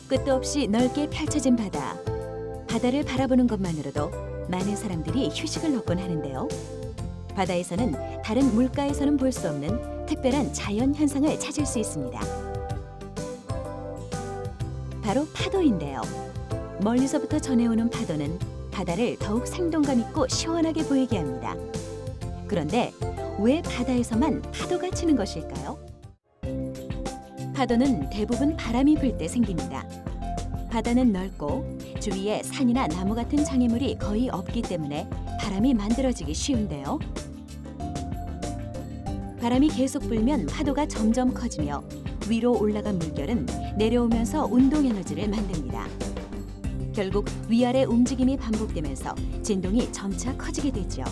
끝도 없이 넓게 펼쳐진 바다. 바다를 바라보는 것만으로도 많은 사람들이 휴식을 얻곤 하는데요. 바다에서는 다른 물가에서는 볼 수 없는 특별한 자연 현상을 찾을 수 있습니다. 바로 파도인데요. 멀리서부터 전해오는 파도는 바다를 더욱 생동감 있고 시원하게 보이게 합니다. 그런데 왜 바다에서만 파도가 치는 것일까요? 파도는 대부분 바람이 불 때 생깁니다. 바다는 넓고 주위에 산이나 나무 같은 장애물이 거의 없기 때문에 바람이 만들어지기 쉬운데요. 바람이 계속 불면 파도가 점점 커지며 위로 올라간 물결은 내려오면서 운동 에너지를 만듭니다. 결국 위아래 움직임이 반복되면서 진동이 점차 커지게 되죠.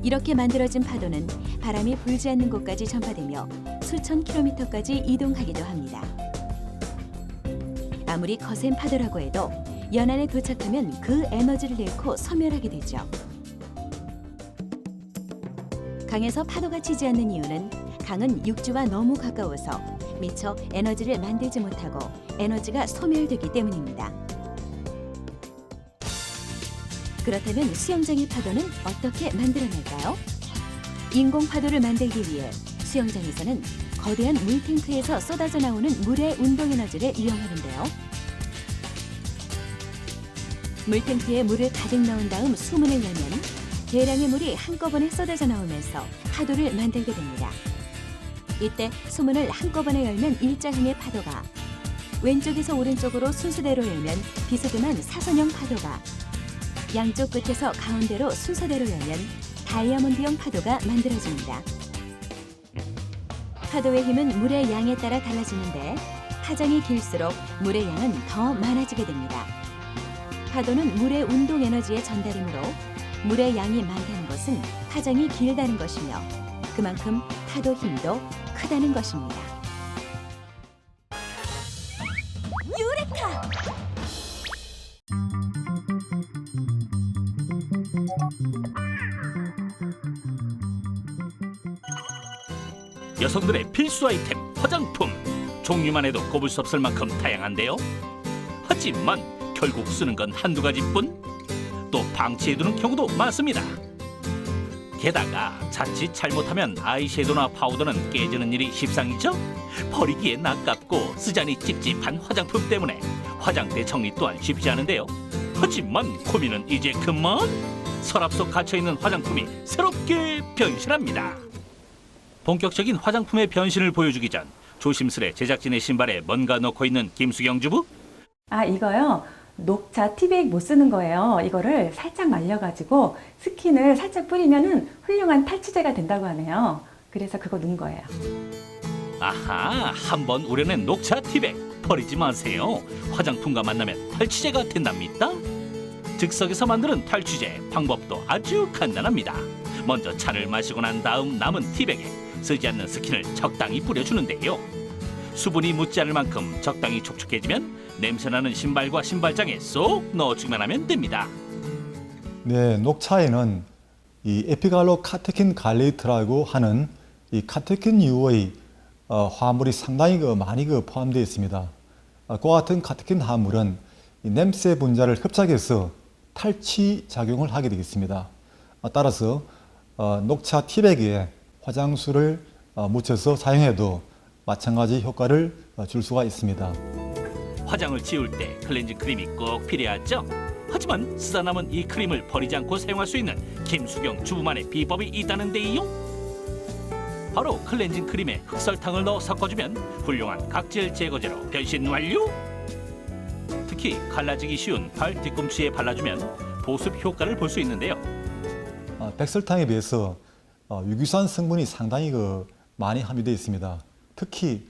이렇게 만들어진 파도는 바람이 불지 않는 곳까지 전파되며 수천 킬로미터까지 이동하기도 합니다. 아무리 거센 파도라고 해도 연안에 도착하면 그 에너지를 잃고 소멸하게 되죠. 강에서 파도가 치지 않는 이유는 강은 육지와 너무 가까워서 미처 에너지를 만들지 못하고 에너지가 소멸되기 때문입니다. 그렇다면 수영장의 파도는 어떻게 만들어낼까요? 인공 파도를 만들기 위해 수영장에서는 거대한 물탱크에서 쏟아져 나오는 물의 운동 에너지를 이용하는데요. 물탱크에 물을 가득 넣은 다음 수문을 열면 대량의 물이 한꺼번에 쏟아져 나오면서 파도를 만들게 됩니다. 이때 수문을 한꺼번에 열면 일자형의 파도가, 왼쪽에서 오른쪽으로 순서대로 열면 비스듬한 사선형 파도가, 양쪽 끝에서 가운데로 순서대로 열면 다이아몬드형 파도가 만들어집니다. 파도의 힘은 물의 양에 따라 달라지는데 파장이 길수록 물의 양은 더 많아지게 됩니다. 파도는 물의 운동 에너지의 전달이므로 물의 양이 많다는 것은 파장이 길다는 것이며 그만큼 파도 힘도 크다는 것입니다. 유레카! 여성들의 필수 아이템 화장품. 종류만 해도 꼽을 수 없을 만큼 다양한데요. 하지만 결국 쓰는 건 한두 가지뿐. 또 방치해두는 경우도 많습니다. 게다가 자칫 잘못하면 아이섀도우나 파우더는 깨지는 일이 십상이죠. 버리기엔 아깝고 쓰자니 찝찝한 화장품 때문에 화장대 정리 또한 쉽지 않은데요. 하지만 고민은 이제 그만. 서랍 속 갇혀있는 화장품이 새롭게 변신합니다. 본격적인 화장품의 변신을 보여주기 전 조심스레 제작진의 신발에 뭔가 넣고 있는 김수경 주부. 이거요. 녹차 티백 못 쓰는 거예요. 이거를 살짝 말려가지고 스킨을 살짝 뿌리면은 훌륭한 탈취제가 된다고 하네요. 그래서 그거 넣은 거예요. 아하, 한번 우려낸 녹차 티백 버리지 마세요. 화장품과 만나면 탈취제가 된답니다. 즉석에서 만드는 탈취제 방법도 아주 간단합니다. 먼저 차를 마시고 난 다음 남은 티백에 쓰지 않는 스킨을 적당히 뿌려주는데요. 수분이 묻지 않을 만큼 적당히 촉촉해지면 냄새나는 신발과 신발장에 쏙 넣어주기만 하면 됩니다. 네, 녹차에는 이 에피갈로 카테킨 갈레이트라고 하는 이 카테킨유의 화합물이 상당히 많이 포함되어 있습니다. 그와 같은 카테킨 화합물은 이 냄새 분자를 흡착해서 탈취 작용을 하게 되겠습니다. 따라서 녹차 티백에 화장수를 묻혀서 사용해도 마찬가지 효과를 줄 수가 있습니다. 화장을 지울 때 클렌징 크림이 꼭 필요하죠. 하지만 쓰다 남은 이 크림을 버리지 않고 사용할 수 있는 김수경 주부만의 비법이 있다는데요. 바로 클렌징 크림에 흑설탕을 넣어 섞어주면 훌륭한 각질 제거제로 변신 완료. 특히 갈라지기 쉬운 발 뒤꿈치에 발라주면 보습 효과를 볼 수 있는데요. 백설탕에 비해서 유기산 성분이 상당히 많이 함유되어 있습니다. 특히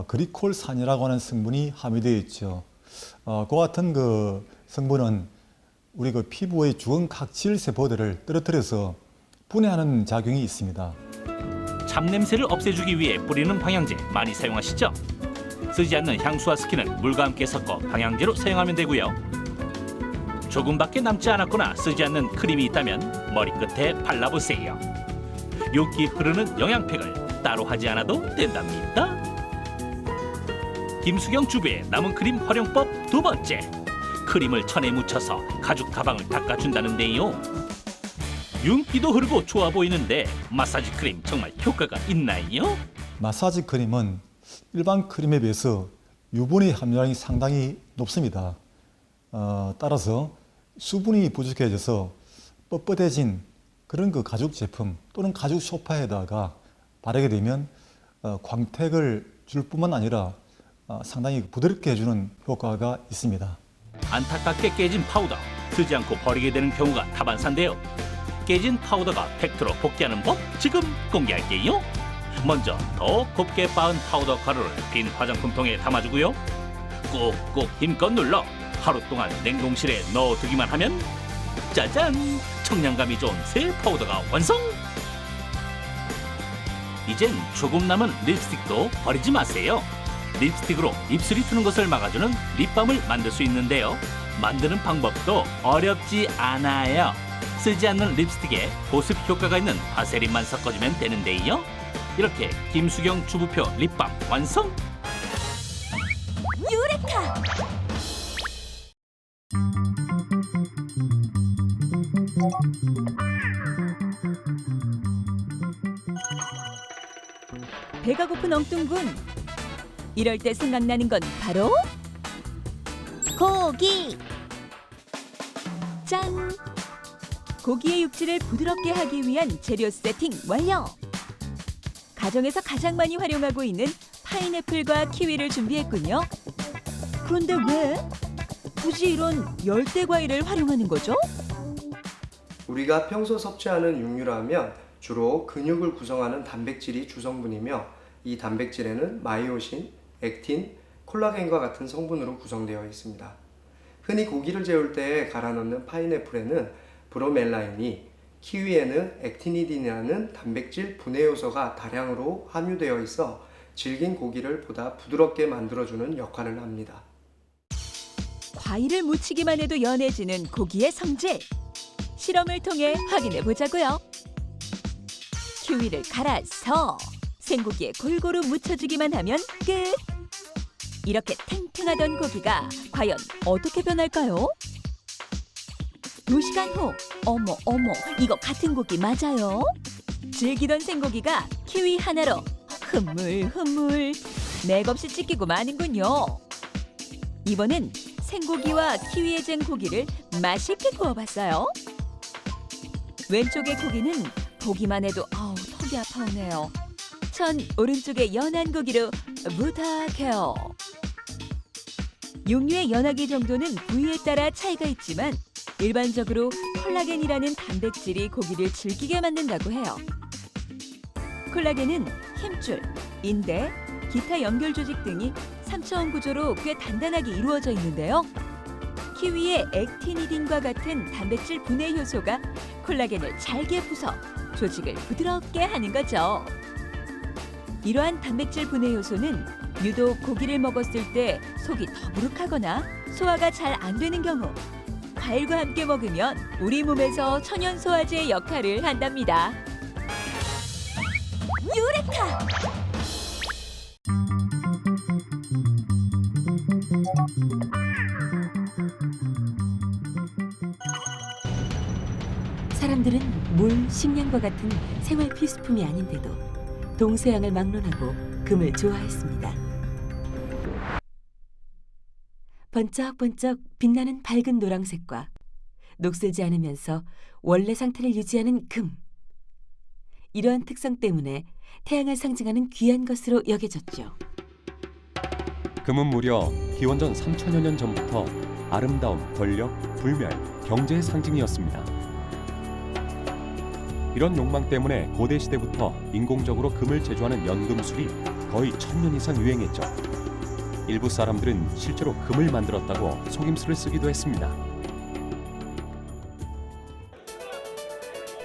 그리콜산이라고 하는 성분이 함유되어 있죠. 그와 같은 성분은 우리 피부의 주근 각질 세포들을 떨어뜨려서 분해하는 작용이 있습니다. 잡냄새를 없애주기 위해 뿌리는 방향제 많이 사용하시죠? 쓰지 않는 향수와 스킨은 물과 함께 섞어 방향제로 사용하면 되고요. 조금밖에 남지 않았거나 쓰지 않는 크림이 있다면 머리끝에 발라보세요. 윤기 흐르는 영양팩을 따로 하지 않아도 된답니다. 김수경 주부의 남은 크림 활용법 두 번째. 크림을 천에 묻혀서 가죽 가방을 닦아준다는데요. 윤기도 흐르고 좋아 보이는데 마사지 크림 정말 효과가 있나요? 마사지 크림은 일반 크림에 비해서 유분의 함유량이 상당히 높습니다. 따라서 수분이 부족해져서 뻣뻣해진 그런 그 가죽 제품 또는 가죽 소파에다가 바르게 되면 광택을 줄 뿐만 아니라 상당히 부드럽게 해주는 효과가 있습니다. 안타깝게 깨진 파우더 쓰지 않고 버리게 되는 경우가 다반사인데요. 깨진 파우더가 팩트로 복귀하는 법 지금 공개할게요. 먼저 더 곱게 빻은 파우더 가루를 빈 화장품통에 담아주고요. 꾹꾹 힘껏 눌러 하루 동안 냉동실에 넣어두기만 하면 짜잔! 청량감이 좋은 새 파우더가 완성! 이젠 조금 남은 립스틱도 버리지 마세요. 립스틱으로 입술이 트는 것을 막아주는 립밤을 만들 수 있는데요. 만드는 방법도 어렵지 않아요. 쓰지 않는 립스틱에 보습 효과가 있는 바세린만 섞어주면 되는데요. 이렇게 김수경 주부표 립밤 완성! 유레카! 배가 고픈 엉뚱군. 이럴 때 생각나는 건 바로 고기. 짠! 고기의 육질을 부드럽게 하기 위한 재료 세팅 완료. 가정에서 가장 많이 활용하고 있는 파인애플과 키위를 준비했군요. 그런데 왜 굳이 이런 열대 과일을 활용하는 거죠? 우리가 평소 섭취하는 육류라면 주로 근육을 구성하는 단백질이 주성분이며 이 단백질에는 마이오신, 액틴, 콜라겐과 같은 성분으로 구성되어 있습니다. 흔히 고기를 재울 때 갈아 넣는 파인애플에는 브로멜라인이, 키위에는 액티니딘이라는 단백질 분해 요소가 다량으로 함유되어 있어 질긴 고기를 보다 부드럽게 만들어주는 역할을 합니다. 과일을 무치기만 해도 연해지는 고기의 성질. 실험을 통해 확인해 보자고요. 키위를 갈아서 생고기에 골고루 묻혀주기만 하면 끝. 이렇게 탱탱하던 고기가 과연 어떻게 변할까요? 2시간 후, 어머 이거 같은 고기 맞아요? 질기던 생고기가 키위 하나로 흐물흐물 맥없이 찢기고 마는군요. 이번엔 생고기와 키위에 잰 고기를 맛있게 구워봤어요. 왼쪽의 고기는 보기만 해도 턱이 아파오네요. 전 오른쪽의 연한 고기로 부탁해요. 육류의 연하기 정도는 부위에 따라 차이가 있지만 일반적으로 콜라겐이라는 단백질이 고기를 질기게 만든다고 해요. 콜라겐은 힘줄, 인대, 기타 연결 조직 등이 3차원 구조로 꽤 단단하게 이루어져 있는데요. 키위의 액티니딘과 같은 단백질 분해 효소가 콜라겐을 잘게 부숴 조직을 부드럽게 하는 거죠. 이러한 단백질 분해 요소는 유독 고기를 먹었을 때 속이 더부룩하거나 소화가 잘 안 되는 경우 과일과 함께 먹으면 우리 몸에서 천연 소화제의 역할을 한답니다. 유레카! 사람들은 물, 식량과 같은 생활 필수품이 아닌데도 동서양을 막론하고 금을 좋아했습니다. 번쩍번쩍 빛나는 밝은 노란색과 녹슬지 않으면서 원래 상태를 유지하는 금. 이러한 특성 때문에 태양을 상징하는 귀한 것으로 여겨졌죠. 금은 무려 기원전 3000여 년 전부터 아름다움, 권력, 불멸, 경제의 상징이었습니다. 이런 욕망 때문에 고대 시대부터 인공적으로 금을 제조하는 연금술이 거의 1000년 이상 유행했죠. 일부 사람들은 실제로 금을 만들었다고 속임수를 쓰기도 했습니다.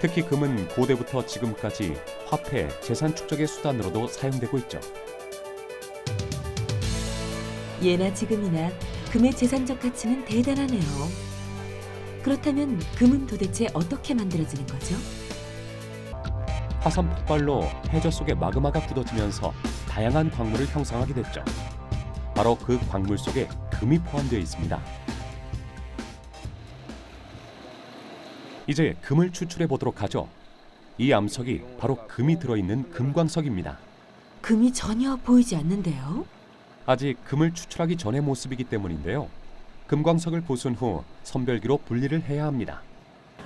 특히 금은 고대부터 지금까지 화폐, 재산 축적의 수단으로도 사용되고 있죠. 예나 지금이나 금의 재산적 가치는 대단하네요. 그렇다면 금은 도대체 어떻게 만들어지는 거죠? 화산 폭발로 해저 속에 마그마가 굳어지면서 다양한 광물을 형성하게 됐죠. 바로 그 광물 속에 금이 포함되어 있습니다. 이제 금을 추출해 보도록 하죠. 이 암석이 바로 금이 들어있는 금광석입니다. 금이 전혀 보이지 않는데요. 아직 금을 추출하기 전의 모습이기 때문인데요. 금광석을 보순 후 선별기로 분리를 해야 합니다.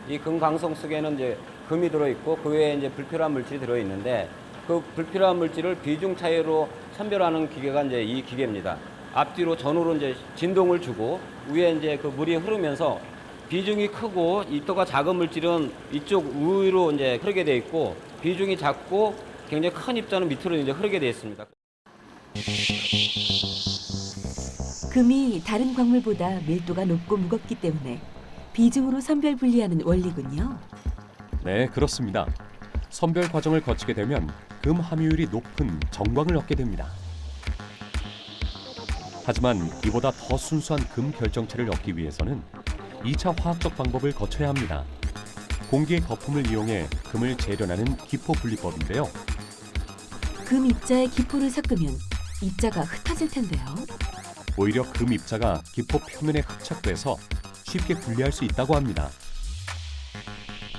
이 금광석 속에는 이제 금이 들어있고 그 외에 이제 불필요한 물질이 들어있는데 그 불필요한 물질을 비중 차이로 선별하는 기계가 이제 이 기계입니다. 앞뒤로 전후로 이제 진동을 주고 위에 이제 그 물이 흐르면서 비중이 크고 입도가 작은 물질은 이쪽 위로 이제 흐르게 돼 있고 비중이 작고 굉장히 큰 입자는 밑으로 이제 흐르게 돼 있습니다. 금이 다른 광물보다 밀도가 높고 무겁기 때문에 비중으로 선별 분리하는 원리군요. 네, 그렇습니다. 선별 과정을 거치게 되면 금 함유율이 높은 정광을 얻게 됩니다. 하지만 이보다 더 순수한 금 결정체를 얻기 위해서는 2차 화학적 방법을 거쳐야 합니다. 공기의 거품을 이용해 금을 재련하는 기포 분리법인데요. 금 입자에 기포를 섞으면 입자가 흩어질 텐데요. 오히려 금 입자가 기포 표면에 흡착돼서 쉽게 분리할 수 있다고 합니다.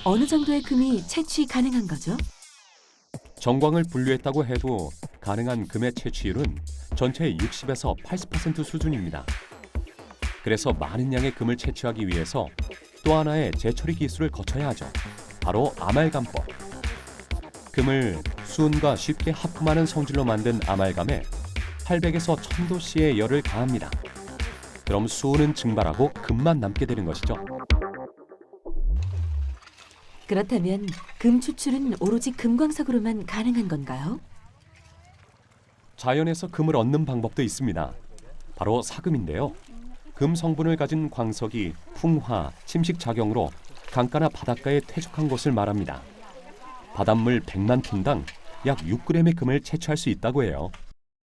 어느 정도의 금이 채취 가능한 거죠? 정광을 분류했다고 해도 가능한 금의 채취율은 전체의 60에서 80% 수준입니다. 그래서 많은 양의 금을 채취하기 위해서 또 하나의 재처리 기술을 거쳐야 하죠. 바로 아말감법. 금을 수은과 쉽게 합금하는 성질로 만든 아말감에 800에서 1000도씨의 열을 가합니다. 그럼 수은은 증발하고 금만 남게 되는 것이죠. 그렇다면 금 추출은 오로지 금광석으로만 가능한 건가요? 자연에서 금을 얻는 방법도 있습니다. 바로 사금인데요. 금 성분을 가진 광석이 풍화, 침식 작용으로 강가나 바닷가에 퇴적한 곳을 말합니다. 바닷물 100만 톤당 약 6g의 금을 채취할 수 있다고 해요.